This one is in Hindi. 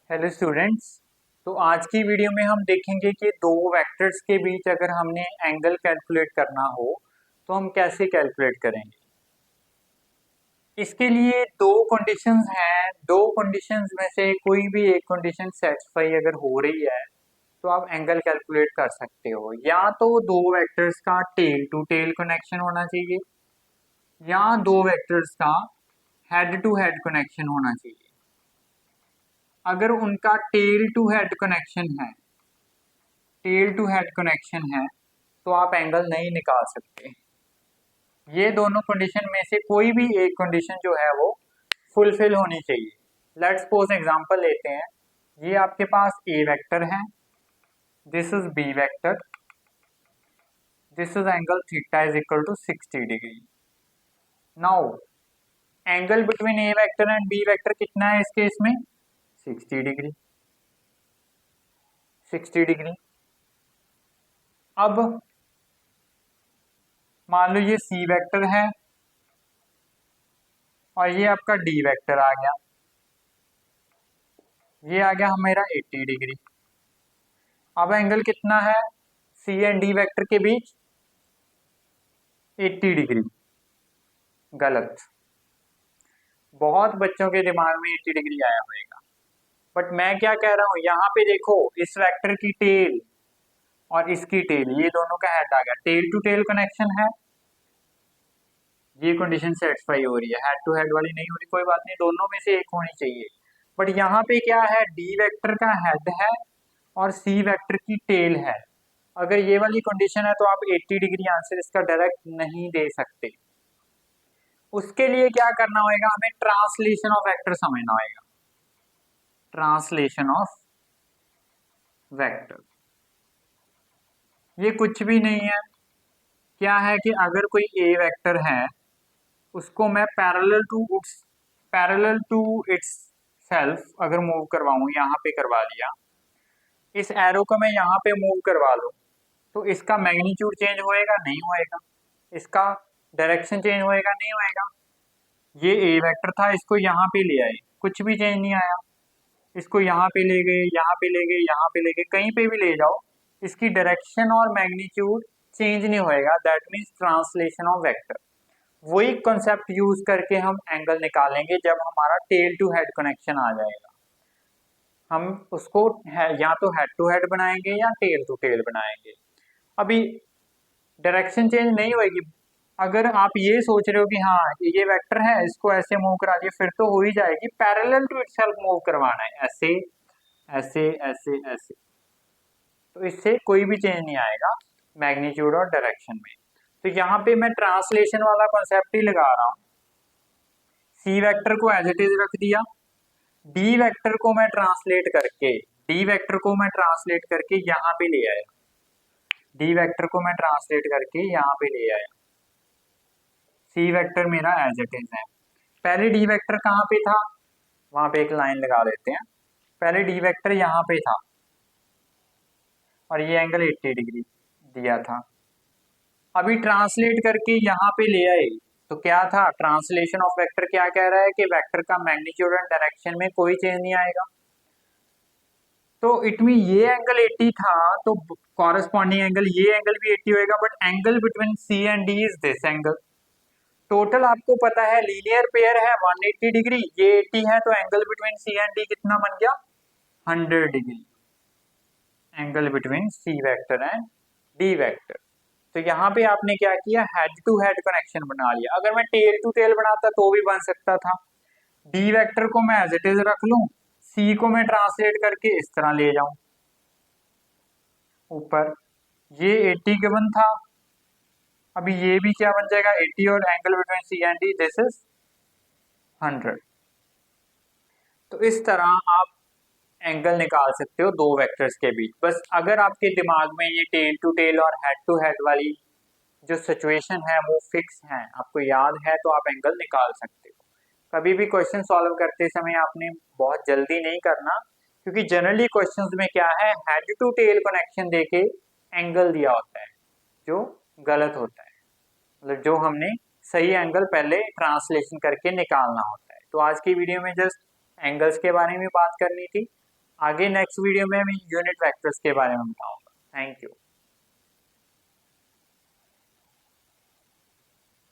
Hello students. तो आज की वीडियो में हम देखेंगे कि दो वेक्टर्स के बीच अगर हमने एंगल कैलकुलेट करना हो तो हम कैसे कैलकुलेट करेंगे। इसके लिए दो कंडीशंस हैं। दो कंडीशंस में से कोई भी एक कंडीशन सेटिस्फाई अगर हो रही है तो आप एंगल कैलकुलेट कर सकते हो। या तो दो वेक्टर्स का टेल टू टेल कनेक्शन होना चाहिए या दो वेक्टर्स का हेड टू हेड कनेक्शन होना चाहिए। अगर उनका टेल टू हेड कनेक्शन है, टेल टू हेड कनेक्शन है तो आप एंगल नहीं निकाल सकते। ये दोनों कंडीशन में से कोई भी एक कंडीशन जो है वो फुलफिल होनी चाहिए। लेट्स सपोज एग्जांपल लेते हैं। ये आपके पास ए वेक्टर है, this is B vector, this is angle theta is equal to 60 degree. Now angle between A vector and B vector कितना है इस केस में? 60 डिग्री। 60 डिग्री। अब मान लो ये सी वेक्टर है और ये आपका डी वेक्टर आ गया। ये आ गया मेरा 80 डिग्री। अब एंगल कितना है सी एंड डी वेक्टर के बीच? 80 डिग्री। गलत। बहुत बच्चों के दिमाग में 80 डिग्री आया होगा, बट मैं क्या कह रहा हूं, यहाँ पे देखो इस वेक्टर की टेल और इसकी टेल, ये दोनों का हेड आ गया। टेल टू टेल कनेक्शन है, ये कंडीशन सेटिस्फाई हो रही है। हेड टू हेड वाली नहीं हो रही, कोई बात नहीं, दोनों में से एक होनी चाहिए। बट यहाँ पे क्या है, डी वेक्टर का हेड है और सी वेक्टर की टेल है। अगर ये वाली कंडीशन है तो आप 80 डिग्री आंसर इसका डायरेक्ट नहीं दे सकते। उसके लिए क्या करना होगा, हमें ट्रांसलेशन ऑफ वेक्टर समझना होगा। ट्रांसलेशन ऑफ वेक्टर ये कुछ भी नहीं है। क्या है कि अगर कोई ए वेक्टर है उसको मैं पैरेलल टू इट्स सेल्फ अगर मूव करवाऊं, यहाँ पे करवा लिया, इस एरो को मैं यहाँ पे मूव करवा लूं तो इसका मैग्नीट्यूड चेंज होएगा? नहीं होएगा। इसका डायरेक्शन चेंज होएगा? नहीं होएगा। ये ए वेक्टर था, इसको यहाँ पे ले आए, कुछ भी चेंज नहीं आया। इसको यहाँ पे ले गए, यहाँ पे ले गए, यहाँ पे ले गए, कहीं पे भी ले जाओ, इसकी डायरेक्शन और मैग्नीट्यूड चेंज नहीं होएगा। That means translation of vector. वही कॉन्सेप्ट यूज करके हम एंगल निकालेंगे जब हमारा टेल टू हेड कनेक्शन आ जाएगा। हम उसको या तो हेड टू हेड बनाएंगे या टेल टू टेल बनाएंगे। अभी डायरेक्शन चेंज नहीं होगी। अगर आप ये सोच रहे हो कि हाँ ये वेक्टर है इसको ऐसे मूव करा दिए, फिर तो हो ही जाएगी। पैरेलल टू इटसेल्फ मूव करवाना है, ऐसे ऐसे ऐसे ऐसे, तो इससे कोई भी चेंज नहीं आएगा मैग्नीट्यूड और डायरेक्शन में। तो यहाँ पे मैं ट्रांसलेशन वाला कॉन्सेप्ट ही लगा रहा हूँ। सी वेक्टर को एज इट इज रख दिया, डी वेक्टर को मैं ट्रांसलेट करके, डी वेक्टर को मैं ट्रांसलेट करके यहाँ पे ले आया, डी वेक्टर को मैं ट्रांसलेट करके यहाँ पे ले आया। सी वेक्टर मेरा एज इट इज है। पहले डी वेक्टर कहाँ पे था, वहां पे एक लाइन लगा देते हैं। पहले डी वेक्टर यहाँ पे था और ये एंगल 80 डिग्री दिया था। अभी ट्रांसलेट करके यहाँ पे ले आए तो क्या था, ट्रांसलेशन ऑफ वेक्टर क्या कह रहा है कि वेक्टर का मैग्नीट्यूड एंड डायरेक्शन में कोई चेंज नहीं आएगा। तो इट मीन ये एंगल 80 था तो कॉरेस्पॉन्डिंग एंगल ये एंगल भी 80 होएगा। But angle between C and D is this angle. Total आपको पता है लीनियर पेयर है 180 डिग्री, ये 80 है, तो angle between C and D कितना बन गया? 100 degree. Angle between C vector and D vector. तो यहाँ पे आपने क्या किया, हेड टू हेड कनेक्शन बना लिया। अगर मैं टेल टू टेल बनाता तो भी बन सकता था। डी वेक्टर को मैं एज इट इज रख लूं, सी को मैं ट्रांसलेट करके इस तरह ले जाऊं ऊपर। ये 80 गिवन था, अभी ये भी क्या बन जाएगा 80, और angle between C and D this is 100। तो इस तरह आप एंगल निकाल सकते हो दो वेक्टर्स के बीच। बस अगर आपके दिमाग में ये टेल टू टेल और हेड टू हेड वाली जो सिचुएशन है वो फिक्स है, आपको याद है, तो आप एंगल निकाल सकते हो। कभी भी क्वेश्चन सॉल्व करते समय आपने बहुत जल्दी नहीं करना, क्योंकि जनरली क्वेश्चंस में क्या है, हेड टू टेल कनेक्शन देके एंगल दिया होता है जो गलत होता है। मतलब जो हमने सही एंगल पहले ट्रांसलेशन करके निकालना होता है। तो आज की वीडियो में जस्ट एंगल्स के बारे में बात करनी थी। आगे नेक्स्ट वीडियो में मैं यूनिट वेक्टर्स के बारे में बताऊंगा। Thank you.